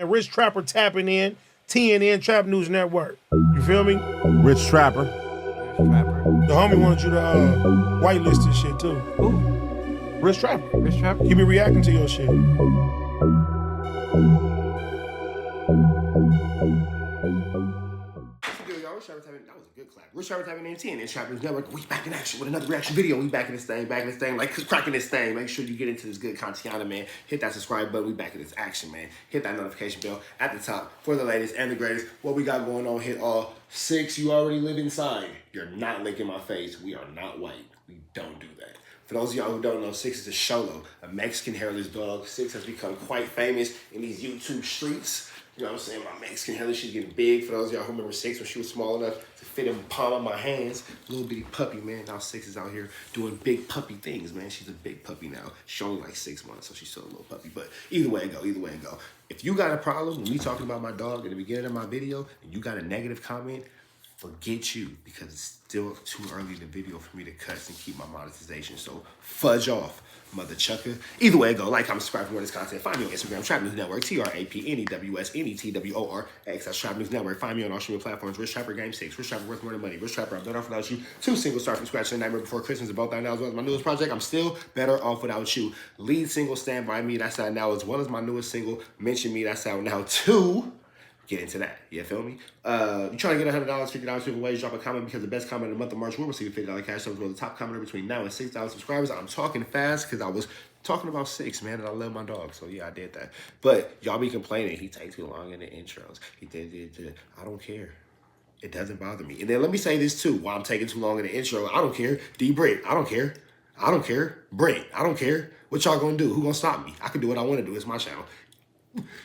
And Rich Trapper tapping in, TNN Trap News Network. You feel me? Rich Trapper. The homie wanted you to whitelist this shit too. Who? Rich Trapper. Rich Trapper? He be reacting to your shit. That was a good clap. Rich Trapper typing in TNN Trap News Network. We back in action with another reaction video. We back in this thing, like cracking this thing. Make sure you get into this good content, man. Hit that subscribe button. We back in this action, man. Hit that notification bell at the top for the latest and the greatest. What we got going on, hit all 6. You already live inside. You're not licking my face. We are not white. We don't do that. For those of y'all who don't know, 6 is a Sholo, a Mexican hairless dog. 6 has become quite famous in these YouTube streets. You know what I'm saying? My Mexican hairless, she's getting big. For those of y'all who remember 6 when she was small enough to fit in the palm of my hands. Little bitty puppy, man. Now 6 is out here doing big puppy things, man. She's a big puppy now. She's only like 6 months, so she's still a little puppy. But either way it go. If you got a problem when we talking about my dog at the beginning of my video and you got a negative comment, forget you, because it's still too early in the video for me to cuss and keep my monetization. So fudge off, mother chucker. Either way it go, like, comment, subscribe for more of this content. Find me on Instagram, Trap News Network, TRAPNEWSNETWORX. That's Trap News Network. Find me on all streaming platforms. Rich Trapper Game 6, Rich Trapper Worth More Than Money, Rich Trapper I'm Better Off Without You, 2 singles start from scratch and Nightmare Before Christmas, and both out now as well as my newest project, I'm Still Better Off Without You. Lead single, Stand By Me, that's out now, as well as my newest single, Mention Me, that's out now too. Get into that. You feel me? You trying to get $100, $50, 50 ways, drop a comment, because the best comment of the month of March will receive a $50 cash. So the top commenter between now and 6,000 subscribers. I'm talking fast because I was talking about 6, man, and I love my dog. So yeah, I did that. But y'all be complaining he takes too long in the intros. He did. I don't care. It doesn't bother me. And then let me say this too. While I'm taking too long in the intro, I don't care. D Britt, I don't care. I don't care. Brent, I don't care. What y'all gonna do? Who gonna stop me? I can do what I want to do. It's my channel.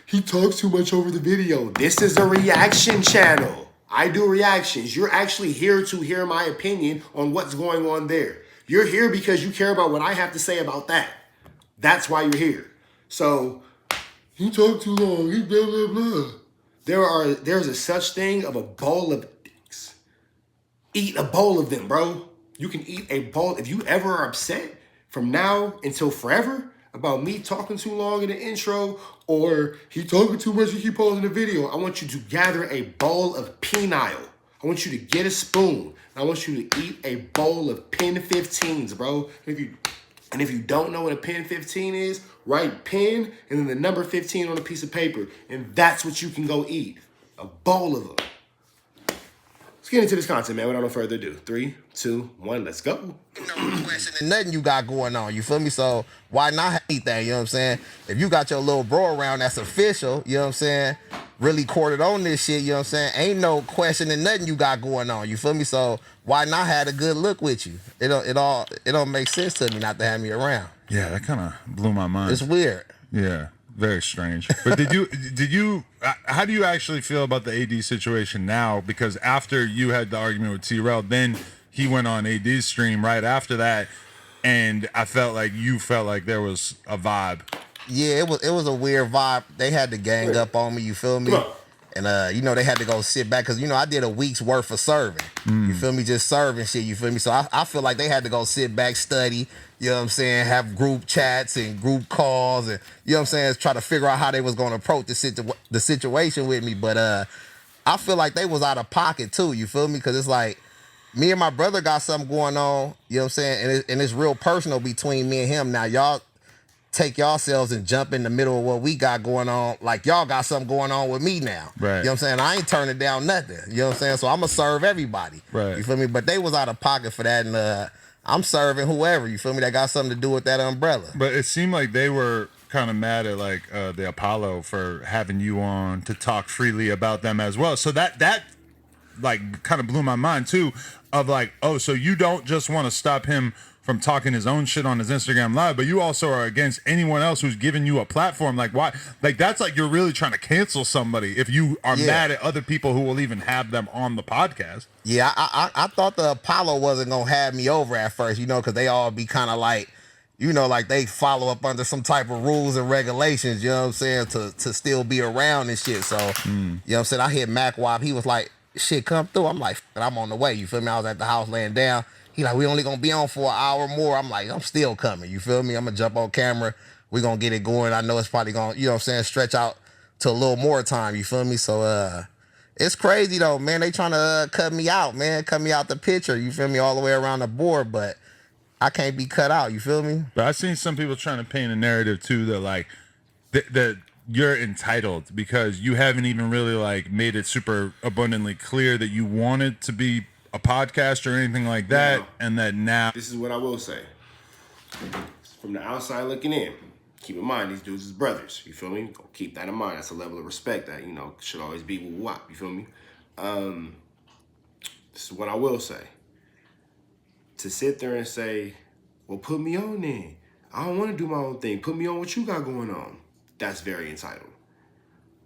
He talks too much over the video. This is a reaction channel. I do reactions. You're actually here to hear my opinion on what's going on there. You're here because you care about what I have to say about that. That's why you're here. So, he talked too long. He blah, blah, blah. There's a such thing of a bowl of dicks. Eat a bowl of them, bro. You can eat a bowl. If you ever are upset from now until forever about me talking too long in the intro, or he talking too much and keep pausing the video, I want you to gather a bowl of penile. I want you to get a spoon. And I want you to eat a bowl of Pen 15s, bro. And if you don't know what a Pen 15 is, write pen and then the number 15 on a piece of paper. And that's what you can go eat. A bowl of them. Let's get into this content, man, without no further ado. 3, 2, 1, let's go. Nothing you got going on, you feel me? So why not have anything, you know what I'm saying? If you got your little bro around that's official, you know what I'm saying, really courted on this shit, you know what I'm saying, ain't no questioning nothing you got going on, you feel me? So why not have a good look with you? It don't make sense to me not to have me around. Yeah, that kind of blew my mind. It's weird. Yeah, very strange. But did you how do you actually feel about the AD situation now? Because after you had the argument with T-Rell, then he went on AD's stream right after that, and I felt like you felt like there was a vibe. Yeah, it was a weird vibe. They had to gang up on me, you feel me? And, you know, they had to go sit back because, you know, I did a week's worth of serving. You feel me? Just serving shit, you feel me? So I feel like they had to go sit back, study, you know what I'm saying, have group chats and group calls and, you know what I'm saying, try to figure out how they was going to approach the situation with me. But I feel like they was out of pocket, too, you feel me? Because it's like, me and my brother got something going on, you know what I'm saying, and it's real personal between me and him. Now, y'all take yourselves and jump in the middle of what we got going on, like y'all got something going on with me now. Right. You know what I'm saying? I ain't turning down nothing. You know what I'm saying? So I'm going to serve everybody. Right. You feel me? But they was out of pocket for that, and I'm serving whoever, you feel me, that got something to do with that umbrella. But it seemed like they were kind of mad at like the Apollo for having you on to talk freely about them as well. So that like kind of blew my mind too, of like, oh, so you don't just want to stop him from talking his own shit on his Instagram live, but you also are against anyone else who's giving you a platform. Like, why? Like, that's like you're really trying to cancel somebody if you are mad at other people who will even have them on the podcast. Yeah, I thought the Apollo wasn't gonna have me over at first, you know, because they all be kind of like, you know, like they follow up under some type of rules and regulations, you know what I'm saying, to still be around and shit. So, you know what I'm saying, I hit Mac Wop. He was like, shit, come through. I'm like, I'm on the way, you feel me? I was at the house laying down. He like, we only gonna be on for an hour more. I'm like, I'm still coming, you feel me? I'm gonna jump on camera. We gonna get it going. I know it's probably gonna, you know what I'm saying, stretch out to a little more time. You feel me? So it's crazy though, man. They trying to cut me out, man. Cut me out the picture. You feel me? All the way around the board, but I can't be cut out. You feel me? But I've seen some people trying to paint a narrative too that like that you're entitled because you haven't even really like made it super abundantly clear that you wanted to be a podcast or anything like that, Now, and that now this is what I will say. From the outside looking in, keep in mind these dudes is brothers. You feel me? Keep that in mind. That's a level of respect that should always be wop. You feel me? This is what I will say. To sit there and say, "Well, put me on then. I don't want to do my own thing. Put me on what you got going on." That's very entitled.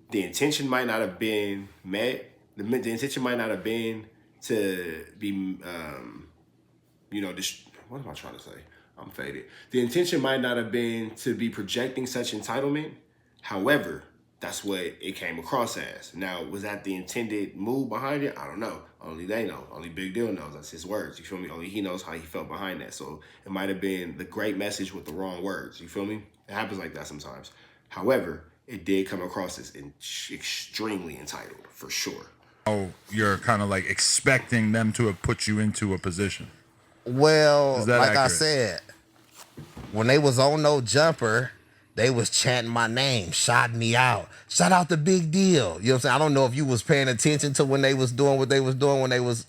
The intention might not have been met. The intention might not have been to be, what am I trying to say? I'm faded. The intention might not have been to be projecting such entitlement. However, that's what it came across as. Now, was that the intended move behind it? I don't know. Only they know. Only Big Deal knows. That's his words. You feel me? Only he knows how he felt behind that. So it might have been the great message with the wrong words. You feel me? It happens like that sometimes. However, it did come across as extremely entitled, for sure. oh, you're kind of like expecting them to have put you into a position. Well, Is that like I accurate? said, when they was on No Jumper, they was chanting my name, shouting me out. Shout out to Big Deal. You know what I'm saying? I don't know if you was paying attention to when they was doing what they was doing when they was,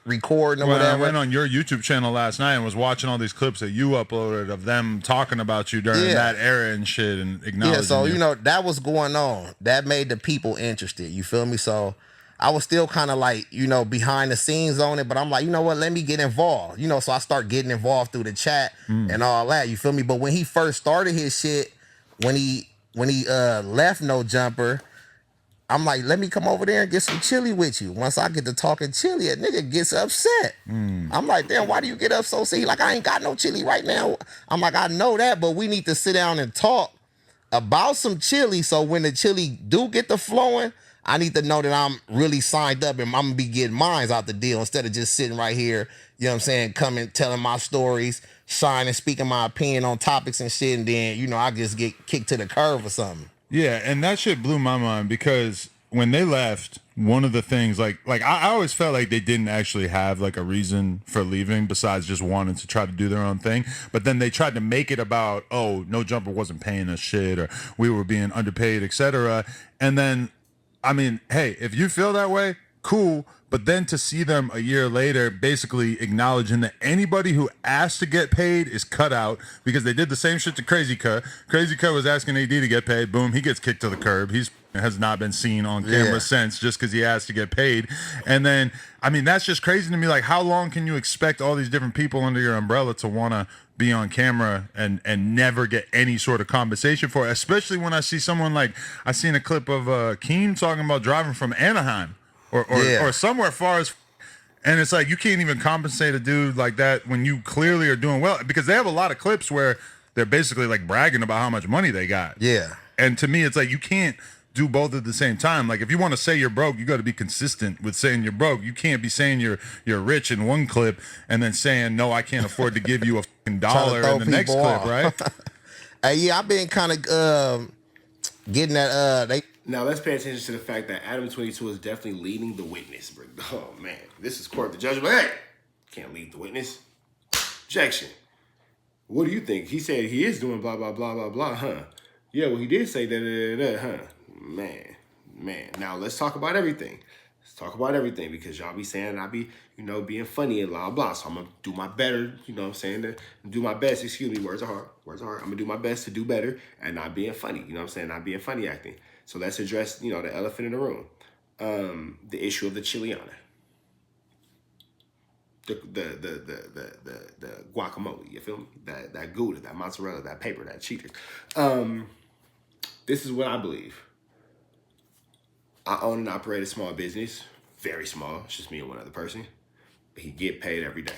recording or When I whatever. went on your YouTube channel last night and was watching all these clips that you uploaded of them talking about you during Yeah. that era and shit and acknowledging Yeah, so you. that was going on. That made the people interested. You feel me? So I was still kind of like, behind the scenes on it, but I'm like, you know what? Let me get involved. So I start getting involved through the chat and all that. You feel me? But when he first started his shit, when he left No Jumper, I'm like, let me come over there and get some chili with you. Once I get to talking chili, a nigga gets upset. I'm like, damn, why do you get up so sick? He like, I ain't got no chili right now. I'm like, I know that, but we need to sit down and talk about some chili. So when the chili do get to flowing, I need to know that I'm really signed up and I'm gonna be getting mines out the deal instead of just sitting right here, you know what I'm saying, coming, telling my stories, shining, speaking my opinion on topics and shit, and then, I just get kicked to the curb or something. Yeah, and that shit blew my mind because when they left, one of the things like I always felt like they didn't actually have like a reason for leaving besides just wanting to try to do their own thing. But then they tried to make it about, oh, No Jumper wasn't paying us shit or we were being underpaid, etc. And then, I mean, hey, if you feel that way, cool. But then to see them a year later basically acknowledging that anybody who asked to get paid is cut out because they did the same shit to Crazy Cut. Crazy Cut was asking AD to get paid. Boom, he gets kicked to the curb. He's has not been seen on camera since just because he asked to get paid. And then, I mean, that's just crazy to me. Like, how long can you expect all these different people under your umbrella to want to be on camera and never get any sort of compensation for it? Especially when I see someone like, I seen a clip of Keem talking about driving from Anaheim or somewhere far as, and it's like you can't even compensate a dude like that when you clearly are doing well, because they have a lot of clips where they're basically like bragging about how much money they got. Yeah. And to me, it's like you can't do both at the same time. Like if you want to say you're broke, you got to be consistent with saying you're broke. You can't be saying you're rich in one clip and then saying, no, I can't afford to give you a fucking dollar in the next clip, right? Hey, yeah, I've been kind of getting that. Now let's pay attention to the fact that Adam 22 is definitely leading the witness. Oh man, this is court the judgment. Hey, can't lead the witness. Objection. What do you think? He said he is doing blah blah blah blah blah, huh? Yeah, well he did say that, huh? Man. Now let's talk about everything. Let's talk about everything because y'all be saying I be, being funny and blah blah. So I'm gonna do my better, to do my best. Excuse me, words are hard. Words are hard. I'm gonna do my best to do better and not being funny. Not being funny acting. So let's address, the elephant in the room. The issue of the chiliana. The guacamole, you feel me? That Gouda, that mozzarella, that paper, that cheater. This is what I believe. I own and operate a small business, very small. It's just me and one other person. But he get paid every day.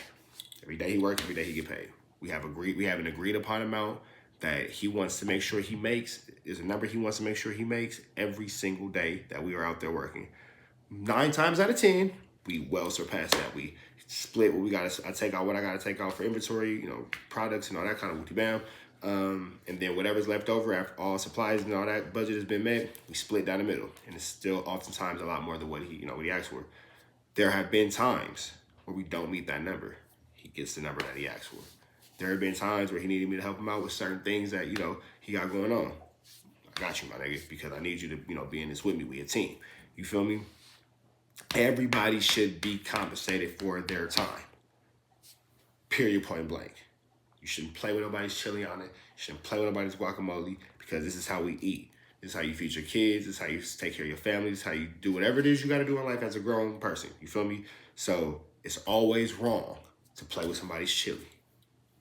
Every day he works, every day he get paid. We have an agreed upon amount that he wants to make sure he makes. Is a number he wants to make sure he makes every single day that we are out there working. 9 times out of 10, we well surpass that. We split what we got. I take out what I got to take out for inventory, products and all that kind of whoopty bam. And then whatever's left over after all supplies and all that budget has been met, we split down the middle. And it's still oftentimes a lot more than what he asked for. There have been times where we don't meet that number. He gets the number that he asked for. There have been times where he needed me to help him out with certain things that, he got going on. I got you, my nigga, because I need you to, be in this with me. We a team. You feel me? Everybody should be compensated for their time. Period, point blank. You shouldn't play with nobody's chili on it. You shouldn't play with nobody's guacamole, because this is how we eat. This is how you feed your kids. This is how you take care of your family. This is how you do whatever it is you got to do in life as a grown person. You feel me? So it's always wrong to play with somebody's chili.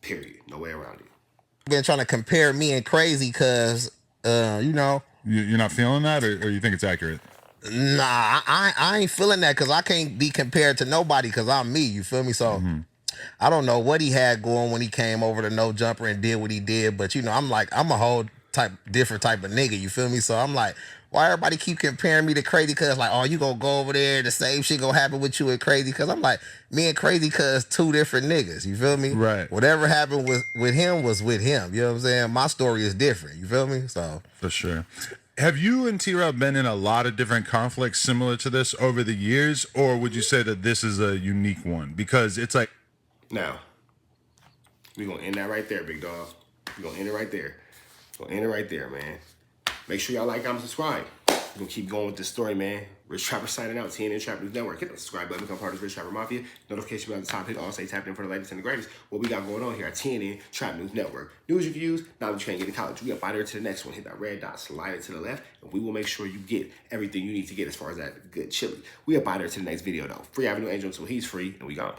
Period. No way around it. Been trying to compare me and Crazy because, You're not feeling that, or you think it's accurate? Nah, I ain't feeling that because I can't be compared to nobody because I'm me. You feel me? So I don't know what he had going when he came over to No Jumper and did what he did. But, I'm a whole different type of nigga. You feel me? So I'm like, why everybody keep comparing me to Crazy? Because like, oh, you gonna go over there, the same shit gonna happen with you and Crazy. Because I'm like, me and Crazy cause two different niggas. You feel me? Right. Whatever happened with him was with him. You know what I'm saying? My story is different. You feel me? So For sure. Have you and T-Rell been in a lot of different conflicts similar to this over the years, or would you say that this is a unique one? Because it's like... Now, we're going to end that right there, big dog. We're going to end it right there. We're going to end it right there, man. Make sure y'all like, comment, subscribe. We're going to keep going with this story, man. Rich Trapper signing out. TNN Trap News Network. Hit the subscribe button. Become part of the Rich Trapper Mafia. Notification bell at the top. Hit all. Stay tapped in for the latest and the greatest. What we got going on here at TNN Trap News Network. News reviews. Knowledge you can't get in college. We up out there to the next one. Hit that red dot. Slide it to the left. And we will make sure you get everything you need to get as far as that good chili. We up out there to the next video, though. Free Avenue Angel until he's free. And we gone.